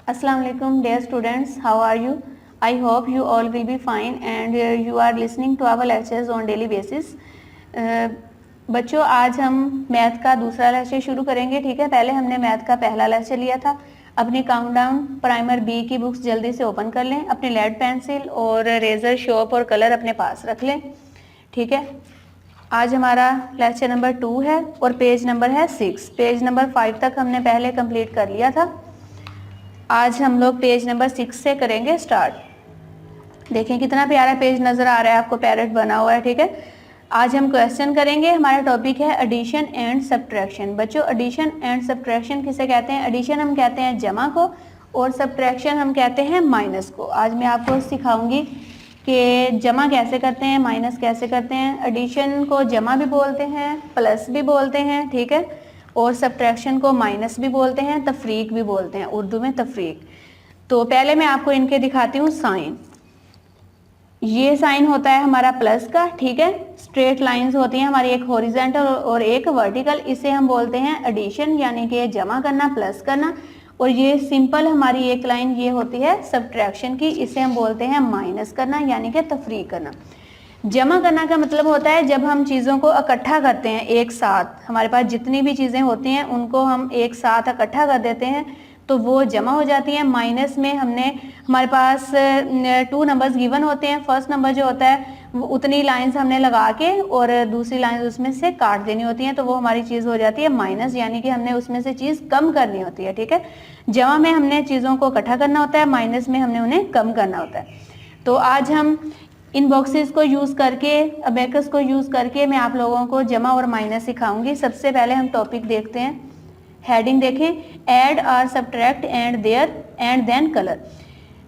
Assalamu alaikum dear students, how are you? I hope you all will be fine and you are listening to our lectures on daily basis. बच्चों आज हम math का दूसरा lecture शुरू करेंगे, ठीक है। पहले हमने मैथ का पहला लेक्चर लिया था। अपनी काउंटडाउन प्राइमर बी की बुक्स जल्दी से ओपन कर लें, अपनी लेड पेंसिल और रेजर शॉर्प और कलर अपने पास रख लें, ठीक है। आज हमारा लेक्चर नंबर 2 है और पेज नंबर है 6। पेज नंबर 5 तक हमने पहले कंप्लीट कर लिया था। आज हम लोग पेज नंबर 6 से करेंगे स्टार्ट। देखें कितना प्यारा पेज नज़र आ रहा है आपको, पैरेट बना हुआ है, ठीक है। आज हम क्वेश्चन करेंगे। हमारा टॉपिक है एडिशन एंड सब्ट्रैक्शन। बच्चों एडिशन एंड सब्ट्रैक्शन किसे कहते हैं? एडिशन हम कहते हैं जमा को और सब्ट्रैक्शन हम कहते हैं माइनस को। आज मैं आपको सिखाऊंगी कि जमा कैसे करते हैं, माइनस कैसे करते हैं। एडिशन को जमा भी बोलते हैं, प्लस भी बोलते हैं, ठीक है, और सब्ट्रैक्शन को माइनस भी बोलते हैं, तफरीक भी बोलते हैं, उर्दू में तफरीक। तो पहले मैं आपको इनके दिखाती हूँ साइन। ये साइन होता है हमारा प्लस का, ठीक है। स्ट्रेट लाइंस होती हैं हमारी, एक हॉरिजॉन्टल और एक वर्टिकल। इसे हम बोलते हैं एडिशन, यानी कि जमा करना, प्लस करना। और ये सिंपल हमारी एक लाइन ये होती है सब्ट्रैक्शन की, इसे हम बोलते हैं माइनस करना, यानी कि तफरीक करना। जमा करना का मतलब होता है जब हम चीज़ों को इकट्ठा करते हैं एक साथ। हमारे पास जितनी भी चीज़ें होती हैं उनको हम एक साथ इकट्ठा कर देते हैं तो वो जमा हो जाती हैं। माइनस में हमारे पास 2 नंबर्स गिवन होते हैं। फर्स्ट नंबर जो होता है वो उतनी लाइंस हमने लगा के और दूसरी लाइंस उसमें से काट देनी होती हैं, तो वो हमारी चीज़ हो जाती है माइनस, यानी कि हमने उसमें से चीज़ कम करनी होती है, ठीक है। जमा में हमने चीज़ों को इकट्ठा करना होता है, माइनस में हमने उन्हें कम करना होता है। तो आज हम इन बॉक्सेस को यूज़ करके, अबेकस को यूज़ करके मैं आप लोगों को जमा और माइनस सिखाऊंगी। सबसे पहले हम टॉपिक देखते हैं। हेडिंग देखें, ऐड और subtract and there and then colour.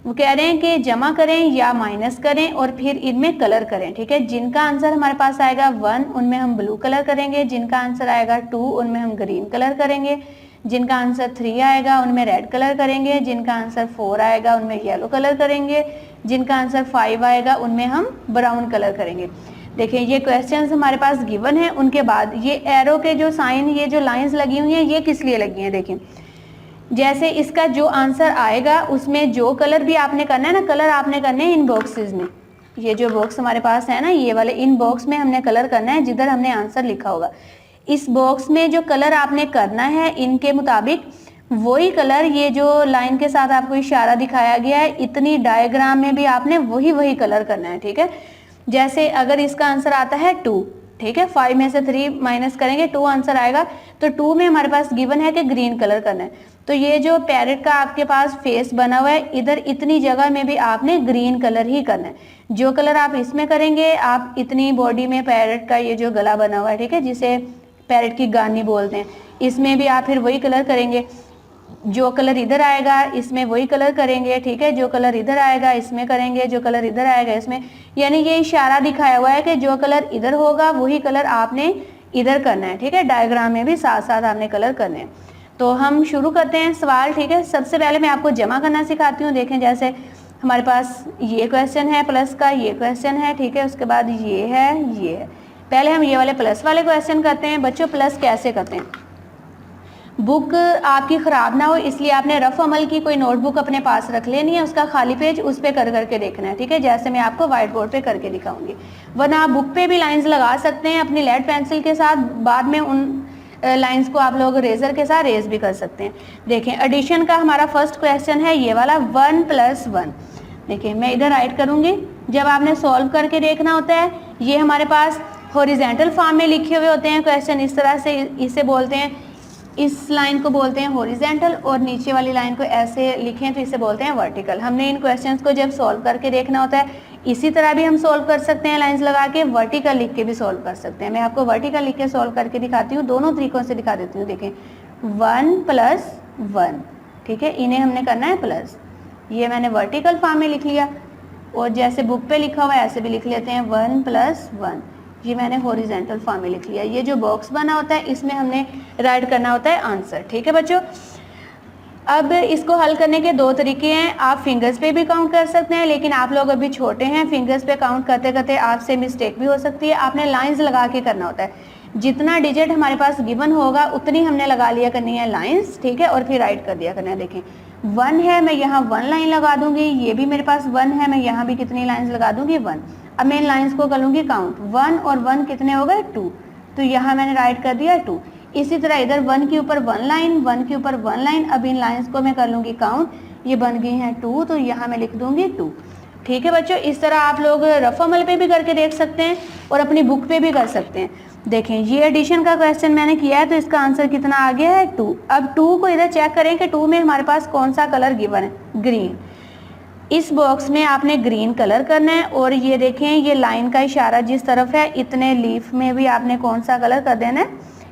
वो कह रहे हैं कि जमा करें या माइनस करें और फिर इनमें कलर करें, ठीक है। जिनका आंसर हमारे पास आएगा 1 उनमें हम ब्लू कलर करेंगे, जिनका आंसर आएगा 2 उनमें हम ग्रीन कलर करेंगे, जिनका आंसर 3 आएगा उनमें रेड कलर करेंगे, जिनका आंसर 4 आएगा उनमें येलो कलर करेंगे, जिनका आंसर 5 आएगा उनमें हम ब्राउन कलर करेंगे। देखिए ये क्वेश्चंस हमारे पास गिवन है। उनके बाद ये एरो के जो साइन, ये जो लाइंस लगी हुई हैं, ये किस लिए लगी हैं? देखिए जैसे इसका जो आंसर आएगा उसमें जो कलर भी आपने करना है ना, कलर आपने करने हैं इन बॉक्सेस में। ये जो बॉक्स हमारे पास है ना, ये वाले, इन बॉक्स में हमने कलर करना है जिधर हमने आंसर लिखा होगा। इस बॉक्स में जो कलर आपने करना है इनके मुताबिक वही कलर, ये जो लाइन के साथ आपको इशारा दिखाया गया है, इतनी डायग्राम में भी आपने वही कलर करना है, ठीक है। जैसे अगर इसका आंसर आता है 2, ठीक है, 5 में से 3 माइनस करेंगे 2 आंसर आएगा, तो 2 में हमारे पास गिवन है कि ग्रीन कलर करना है। तो ये जो पैरेट का आपके पास फेस बना हुआ है, इधर इतनी जगह में भी आपने ग्रीन कलर ही करना है। जो कलर आप इसमें करेंगे, आप इतनी बॉडी में पैरेट का ये जो गला बना हुआ है, ठीक है, जिसे पैरेट की गानी बोलते हैं, इसमें भी आप फिर वही कलर करेंगे। जो कलर इधर आएगा इसमें वही कलर करेंगे, ठीक है। जो कलर इधर आएगा इसमें करेंगे, जो कलर इधर आएगा इसमें, यानी ये इशारा दिखाया हुआ है कि जो कलर इधर होगा वही कलर आपने इधर करना है, ठीक है। डायग्राम में भी साथ साथ आपने कलर करने हैं। तो हम शुरू करते हैं सवाल, ठीक है। सबसे पहले मैं आपको जमा करना सिखाती हूँ। देखें जैसे हमारे पास ये क्वेश्चन है प्लस का, ये क्वेश्चन है, ठीक है, उसके बाद ये है, ये है। पहले हम ये वाले प्लस वाले क्वेश्चन करते हैं। बच्चों प्लस कैसे करते हैं? बुक आपकी ख़राब ना हो इसलिए आपने रफ अमल की कोई नोटबुक अपने पास रख लेनी है, उसका खाली पेज उस पर कर करके देखना है, ठीक है, जैसे मैं आपको व्हाइट बोर्ड पे करके दिखाऊंगी। वरना आप बुक पे भी लाइंस लगा सकते हैं अपनी लेड पेंसिल के साथ, बाद में उन लाइंस को आप लोग रेजर के साथ रेज भी कर सकते हैं। देखें एडिशन का हमारा फर्स्ट क्वेश्चन है ये वाला, 1 + 1। देखिए मैं इधर राइट करूँगी। जब आपने सॉल्व करके देखना होता है, ये हमारे पास हॉरिजेंटल फॉर्म में लिखे हुए होते हैं क्वेश्चन इस तरह से। इसे बोलते हैं, इस लाइन को बोलते हैं हॉरिजेंटल, और नीचे वाली लाइन को ऐसे लिखें तो इसे बोलते हैं वर्टिकल। हमने इन क्वेश्चंस को जब सॉल्व करके देखना होता है, इसी तरह भी हम सॉल्व कर सकते हैं लाइंस लगा के, वर्टिकल लिख के भी सॉल्व कर सकते हैं। मैं आपको वर्टिकल लिख के सॉल्व करके दिखाती हूँ, दोनों तरीकों से दिखा देती हूँ। देखें 1 + 1, ठीक है, इन्हें हमने करना है प्लस। ये मैंने वर्टिकल फॉर्म में लिख लिया, और जैसे बुक पे लिखा हुआ है ऐसे भी लिख लेते हैं 1 + 1। ये मैंने हॉरिजेंटल फॉर्म में लिख लिया। ये जो बॉक्स बना होता है इसमें हमने राइट करना होता है आंसर, ठीक है बच्चों। अब इसको हल करने के 2 तरीके हैं। आप फिंगर्स पे भी काउंट कर सकते हैं, लेकिन आप लोग अभी छोटे हैं, फिंगर्स पे काउंट करते करते आपसे मिस्टेक भी हो सकती है। आपने लाइंस लगा के करना होता है। जितना डिजिट हमारे पास गिवन होगा उतनी हमने लगा लिया करनी है लाइंस, ठीक है, और फिर राइट कर दिया करना है। देखें 1 है, मैं यहाँ 1 लाइन लगा दूंगी, ये भी मेरे पास 1 है, मैं यहाँ भी कितनी लाइंस लगा दूंगी 1। अब मैं इन लाइंस को कर लूँगी काउंट, 1 और 1 कितने हो गए 2, तो यहाँ मैंने राइट कर दिया 2। इसी तरह इधर 1 के ऊपर 1 लाइन, 1 के ऊपर 1 लाइन, अब इन लाइंस को मैं कर लूँगी काउंट, ये बन गई हैं 2, तो यहाँ मैं लिख दूँगी 2। ठीक है बच्चों, इस तरह आप लोग रफ अमल पे भी करके देख सकते हैं और अपनी बुक पे भी कर सकते हैं। देखें ये एडिशन का क्वेश्चन मैंने किया है, तो इसका आंसर कितना आ गया है 2। अब 2 को इधर चेक करें कि 2 में हमारे पास कौन सा कलर गिवन है, ग्रीन। इस बॉक्स में आपने ग्रीन कलर करना है, और ये देखें ये लाइन का इशारा जिस तरफ है, इतने लीफ में भी आपने कौन सा कलर कर देना है,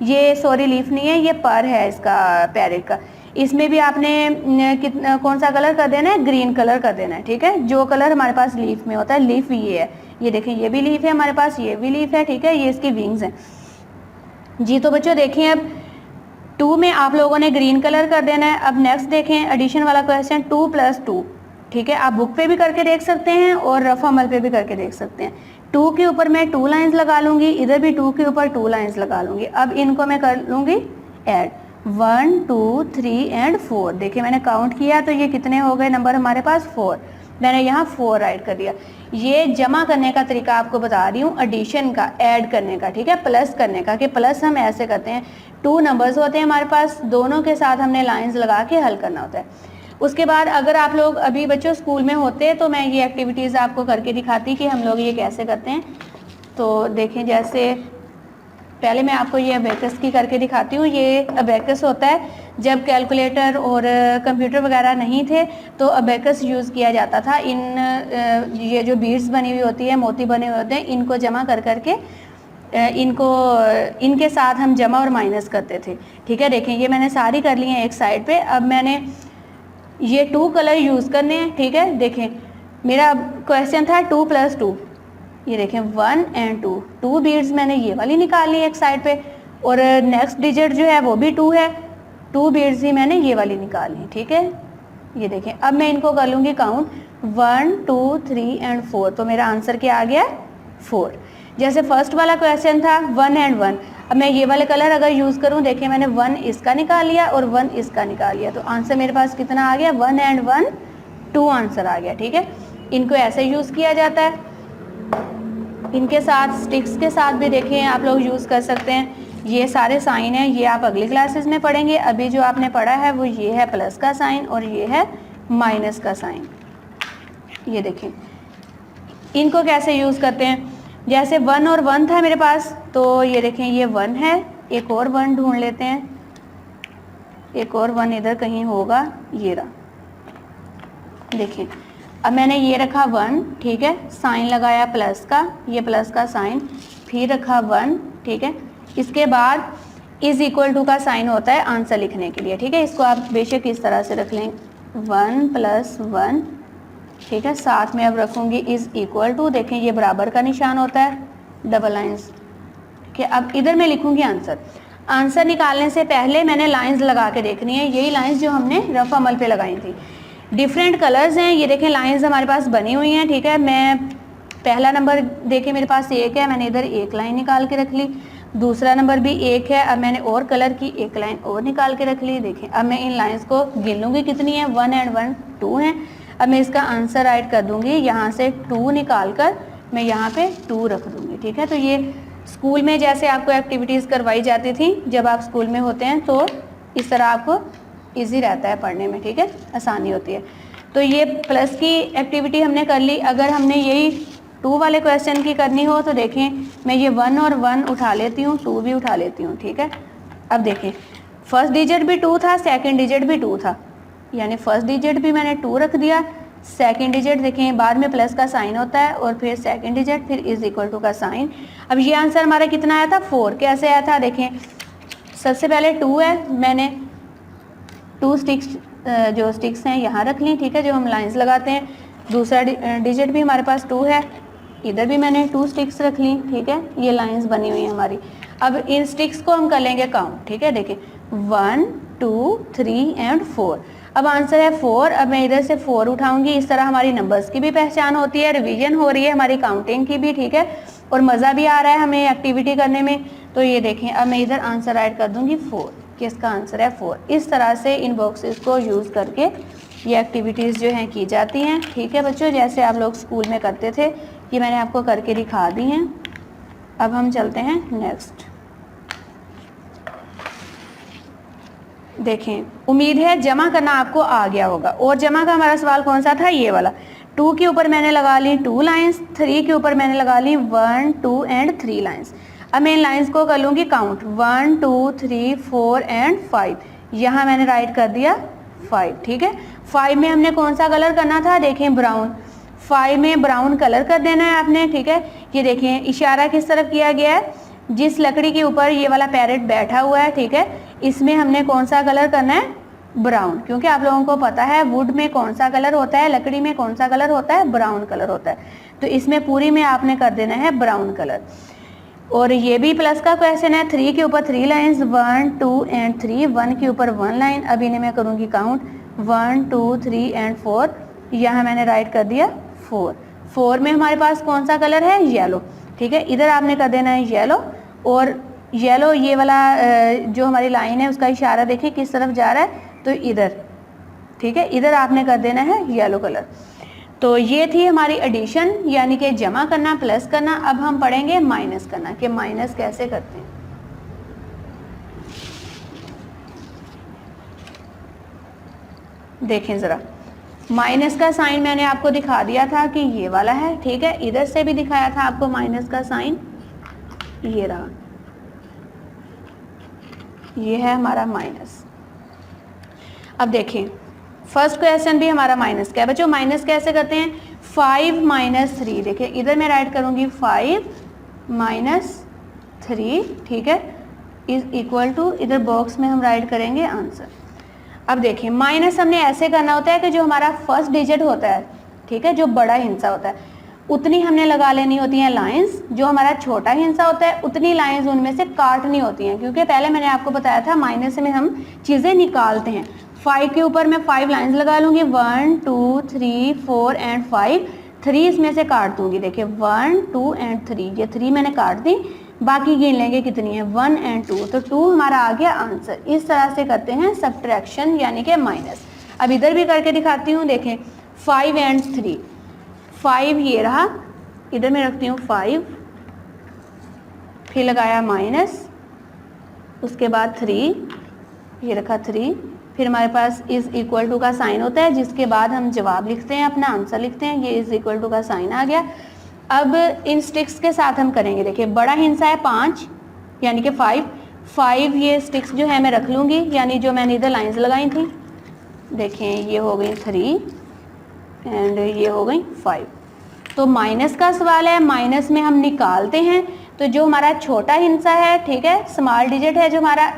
ये सॉरी लीफ नहीं है, ये पर है इसका पैरेट का, इसमें भी आपने कितना कौन सा कलर कर देना है, ग्रीन कलर कर देना है। ठीक है, जो कलर हमारे पास लीफ में होता है, लीफ ये है, ये देखें ये भी लीफ है हमारे पास, ये भी लीफ है। ठीक है, ये इसकी विंग्स हैं जी। तो बच्चों देखिए अब 2 में आप लोगों ने ग्रीन कलर कर देना है। अब नेक्स्ट देखें एडिशन वाला क्वेश्चन 2 + 2। ठीक है, आप बुक पे भी करके देख सकते हैं और रफ अमल पे भी करके देख सकते हैं। 2 के ऊपर मैं 2 लाइंस लगा लूँगी, इधर भी 2 के ऊपर 2 लाइंस लगा लूँगी। अब इनको मैं कर लूँगी ऐड, 1 2 3 एंड 4। देखिए मैंने काउंट किया तो ये कितने हो गए नंबर हमारे पास 4, मैंने यहाँ 4 राइट कर दिया। ये जमा करने का तरीका आपको बता रही हूँ, एडिशन का, ऐड करने का। ठीक है, प्लस करने का, कि प्लस हम ऐसे करते हैं, 2 नंबर्स होते हैं हमारे पास, दोनों के साथ हमने लाइंस लगा के हल करना होता है। उसके बाद अगर आप लोग अभी बच्चों स्कूल में होते तो मैं ये एक्टिविटीज़ आपको करके दिखाती कि हम लोग ये कैसे करते हैं। तो देखें जैसे पहले मैं आपको ये अबेकस की करके दिखाती हूँ। ये अबेकस होता है जब कैलकुलेटर और कंप्यूटर वगैरह नहीं थे तो अबेकस यूज़ किया जाता था। ये जो बीड्स बनी हुई होती है, मोती बने हुए होते हैं, इनको जमा कर करके इनके साथ हम जमा और माइनस करते थे। ठीक है, देखें ये मैंने सारी कर ली हैं एक साइड पे। अब मैंने ये 2 कलर यूज़ करने हैं। ठीक है, देखें मेरा क्वेश्चन था 2 + 2, ये देखें 1 और 2, 2 बीड्स मैंने ये वाली निकाली एक साइड पे, और नेक्स्ट डिजिट जो है वो भी 2 है, 2 बीड्स ही मैंने ये वाली निकाली। ठीक है, ये देखें अब मैं इनको कर लूँगी काउंट, 1 2 3 एंड 4, तो मेरा आंसर क्या आ गया 4। जैसे फर्स्ट वाला क्वेश्चन था 1 और 1, अब मैं ये वाले कलर अगर यूज़ करूँ, देखिए मैंने 1 इसका निकाल लिया और 1 इसका निकाल लिया, तो आंसर मेरे पास कितना आ गया 1 और 1 2 आंसर आ गया। ठीक है, इनको ऐसे यूज़ किया जाता है। इनके साथ स्टिक्स के साथ भी देखें आप लोग यूज़ कर सकते हैं। ये सारे साइन हैं, ये आप अगली क्लासेस में पढ़ेंगे। अभी जो आपने पढ़ा है वो ये है प्लस का साइन और ये है माइनस का साइन। ये देखें इनको कैसे यूज़ करते हैं। जैसे 1 और 1 था मेरे पास, तो ये देखें ये 1 है, एक और 1 ढूंढ लेते हैं, एक और 1 इधर कहीं होगा, ये रहा। देखें अब मैंने ये रखा 1, ठीक है, साइन लगाया प्लस का, ये प्लस का साइन, फिर रखा 1, ठीक है। इसके बाद =2 का साइन होता है आंसर लिखने के लिए। ठीक है, इसको आप बेशक इस तरह से रख लें, 1 + 1, ठीक है। साथ में अब रखूँगी =, देखें ये बराबर का निशान होता है, डबल लाइंस। ठीक है, अब इधर मैं लिखूँगी आंसर। आंसर निकालने से पहले मैंने लाइंस लगा के देखनी है, यही लाइंस जो हमने रफ अमल पे लगाई थी। डिफरेंट कलर्स हैं, ये देखें लाइंस हमारे पास बनी हुई हैं। ठीक है, मैं पहला नंबर देखें मेरे पास 1 है, मैंने इधर एक लाइन निकाल के रख ली। दूसरा नंबर भी 1 है, अब मैंने और कलर की एक लाइन और निकाल के रख ली। देखें अब मैं इन लाइंस को गिन लूँगी कितनी है, 1 और 1 2 हैं। अब मैं इसका आंसर राइट कर दूँगी, यहाँ से 2 निकाल कर मैं यहाँ पे 2 रख दूँगी। ठीक है, तो ये स्कूल में जैसे आपको एक्टिविटीज़ करवाई जाती थी जब आप स्कूल में होते हैं, तो इस तरह आपको ईजी रहता है पढ़ने में। ठीक है, आसानी होती है। तो ये प्लस की एक्टिविटी हमने कर ली। अगर हमने यही 2 वाले क्वेश्चन की करनी हो तो देखें मैं ये 1 और 1 उठा लेती हूँ, 2 भी उठा लेती हूँ। ठीक है, अब देखें फर्स्ट डिजिट भी 2 था, सेकंड डिजिट भी 2 था, यानी फर्स्ट डिजिट भी मैंने 2 रख दिया। सेकंड डिजिट देखें बाद में प्लस का साइन होता है और फिर सेकंड डिजिट, फिर =2 का साइन। अब ये आंसर हमारा कितना आया था 4। कैसे आया था देखें, सबसे पहले 2 है, मैंने 2 स्टिक्स जो स्टिक्स हैं यहाँ रख ली। ठीक है, जो हम लाइंस लगाते हैं। दूसरा डिजिट भी हमारे पास 2 है, इधर भी मैंने 2 स्टिक्स रख ली। ठीक है, ये लाइंस बनी हुई हैं हमारी। अब इन स्टिक्स को हम कर लेंगे काउंट। ठीक है, देखें 1 2 3 एंड 4। अब आंसर है 4। अब मैं इधर से 4 उठाऊंगी। इस तरह हमारी नंबर्स की भी पहचान होती है, रिवीजन हो रही है हमारी काउंटिंग की भी। ठीक है, और मज़ा भी आ रहा है हमें एक्टिविटी करने में। तो ये देखें अब मैं इधर आंसर राइट कर दूंगी 4, कि इसका आंसर है 4। इस तरह से इन बॉक्सेस को यूज़ करके ये एक्टिविटीज़ जो हैं की जाती हैं। ठीक है बच्चों, जैसे आप लोग स्कूल में करते थे, ये मैंने आपको करके दिखा दी हैं। अब हम चलते हैं नेक्स्ट। देखें, उम्मीद है जमा करना आपको आ गया होगा। और जमा का हमारा सवाल कौन सा था? ये वाला। 2 के ऊपर मैंने लगा ली 2 लाइंस, 3 के ऊपर मैंने लगा ली 1, 2 एंड 3 लाइंस। अब मैं इन लाइंस को कर लूँगी काउंट, 1, 2, 3, 4 एंड 5। यहाँ मैंने राइट कर दिया 5। ठीक है, 5 में हमने कौन सा कलर करना था? देखें ब्राउन। 5 में ब्राउन कलर कर देना है आपने। ठीक है, ये देखें इशारा किस तरफ किया गया है? जिस लकड़ी के ऊपर ये वाला पैरेट बैठा हुआ है, ठीक है, इसमें हमने कौन सा कलर करना है? ब्राउन। क्योंकि आप लोगों को पता है वुड में कौन सा कलर होता है, लकड़ी में कौन सा कलर होता है? ब्राउन कलर होता है। तो इसमें पूरी में आपने कर देना है ब्राउन कलर। और ये भी प्लस का क्वेश्चन है। 3 के ऊपर 3 लाइन्स, 1, 2 एंड 3, 1 के ऊपर 1 लाइन। अब इन्हें मैं करूँगी काउंट, 1, 2, 3 एंड 4। यहाँ मैंने राइट कर दिया 4। 4 में हमारे पास कौन सा कलर है? येलो। ठीक है, इधर आपने कर देना है येलो। और येलो ये वाला जो हमारी लाइन है उसका इशारा देखिए किस तरफ जा रहा है? तो इधर। ठीक है, इधर आपने कर देना है येलो कलर। तो ये थी हमारी एडिशन, यानी कि जमा करना, प्लस करना। अब हम पढ़ेंगे माइनस करना, कि माइनस कैसे करते हैं। देखें ज़रा, माइनस का साइन मैंने आपको दिखा दिया था कि ये वाला है। ठीक है, इधर से भी दिखाया था आपको माइनस का साइन, ये रहा, ये है हमारा माइनस। अब देखें, फर्स्ट क्वेश्चन भी हमारा माइनस का है। बच्चों माइनस कैसे करते हैं? 5 माइनस 3। देखिए इधर मैं राइट करूंगी 5 माइनस 3। ठीक है, इज इक्वल टू, इधर बॉक्स में हम राइट करेंगे आंसर। अब देखिए, माइनस हमने ऐसे करना होता है कि जो हमारा फर्स्ट डिजिट होता है, ठीक है, जो बड़ा हिस्सा होता है, उतनी हमने लगा लेनी होती हैं लाइंस। जो हमारा छोटा हिस्सा होता है उतनी लाइंस उनमें से काटनी होती हैं। क्योंकि पहले मैंने आपको बताया था माइनस में हम चीज़ें निकालते हैं। 5 के ऊपर मैं 5 लाइंस लगा लूँगी, 1, 2, 3, 4 एंड 5। 3 इसमें से काट दूँगी। देखिए 1, 2 एंड 3, ये 3 मैंने काट दी। बाकी गिन लेंगे कितनी है, 1 एंड 2। तो 2 हमारा आ गया आंसर। इस तरह से करते हैं सब्ट्रैक्शन, यानी कि माइनस। अब इधर भी करके दिखाती हूँ। देखें 5 एंड 3, 5 ये रहा, इधर मैं रखती हूँ 5, फिर लगाया माइनस, उसके बाद 3, ये रखा 3, फिर हमारे पास इज इक्वल टू का साइन होता है, जिसके बाद हम जवाब लिखते हैं, अपना आंसर लिखते हैं। ये इज इक्वल टू का साइन आ गया। अब इन स्टिक्स के साथ हम करेंगे। देखिए बड़ा हिस्सा है 5, यानी कि 5 ये स्टिक्स जो है मैं रख लूँगी, यानी जो मैंने इधर लाइंस लगाई थी। देखें ये हो गई 3 एंड ये हो गई 5। तो माइनस का सवाल है, माइनस में हम निकालते हैं। तो जो हमारा छोटा हिस्सा है, ठीक है, स्मॉल डिजिट है जो हमारा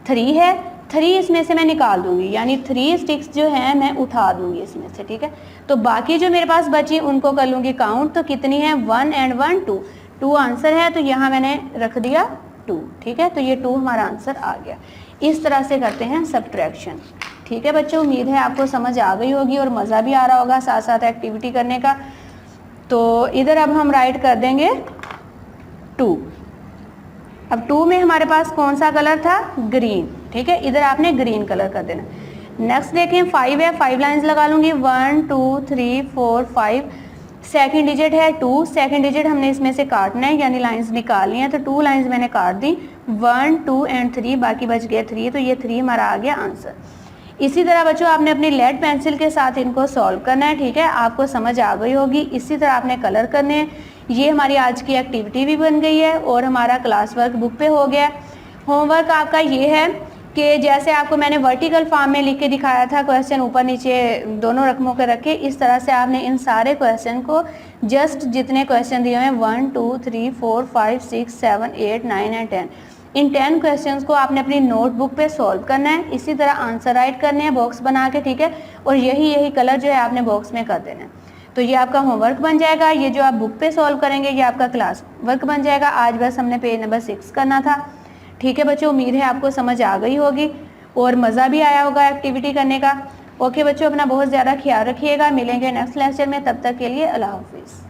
3 है, 3 इसमें से मैं निकाल दूंगी, यानी 3 स्टिक्स जो हैं मैं उठा दूंगी इसमें से। ठीक है, तो बाकी जो मेरे पास बची उनको कर लूँगी काउंट। तो कितनी है? 1 एंड 1, 2। 2 आंसर है, तो यहाँ मैंने रख दिया 2। ठीक है, तो ये 2 हमारा आंसर आ गया। इस तरह से करते हैं सब्ट्रैक्शन। ठीक है बच्चों, उम्मीद है आपको समझ आ गई होगी और मज़ा भी आ रहा होगा साथ साथ एक्टिविटी करने का। तो इधर अब हम राइट कर देंगे 2। अब 2 में हमारे पास कौन सा कलर था? ग्रीन। ठीक है, इधर आपने ग्रीन कलर कर देना। नेक्स्ट देखें 5 है, 5 लाइंस लगा लूँगी, 1, 2, 3, 4, 5। सेकंड डिजिट है 2, सेकंड डिजिट हमने इसमें से काटना है, यानी लाइंस निकालनी है। तो 2 लाइंस मैंने काट दी, 1, 2 एंड 3, बाकी बच गया 3। तो ये 3 हमारा आ गया आंसर। इसी तरह बच्चों आपने अपनी लेड पेंसिल के साथ इनको सॉल्व करना है। ठीक है, आपको समझ आ गई होगी। इसी तरह आपने कलर करने हैं। ये हमारी आज की एक्टिविटी भी बन गई है और हमारा क्लास वर्क बुक पे हो गया। होमवर्क आपका ये है कि जैसे आपको मैंने वर्टिकल फॉर्म में लिख के दिखाया था, क्वेश्चन ऊपर नीचे दोनों रकमों के रखे, इस तरह से आपने इन सारे क्वेश्चन को, जस्ट जितने क्वेश्चन दिए हैं 1, 2, 3, 4, 5, 6, 7, 8, 9 एंड 10, इन 10 क्वेश्चंस को आपने अपनी नोटबुक पे सॉल्व करना है। इसी तरह आंसर राइट करने हैं बॉक्स बना के। ठीक है, और यही कलर जो है आपने बॉक्स में कर देना है। तो ये आपका होमवर्क बन जाएगा। ये जो आप बुक पे सॉल्व करेंगे ये आपका क्लास वर्क बन जाएगा। आज बस हमने पेज नंबर 6 करना था। ठीक है बच्चों, उम्मीद है आपको समझ आ गई होगी और मज़ा भी आया होगा एक्टिविटी करने का। ओके बच्चों, अपना बहुत ज़्यादा ख्याल रखिएगा। मिलेंगे नेक्स्ट लेक्चर में, तब तक के लिए अल्लाह हाफिज़।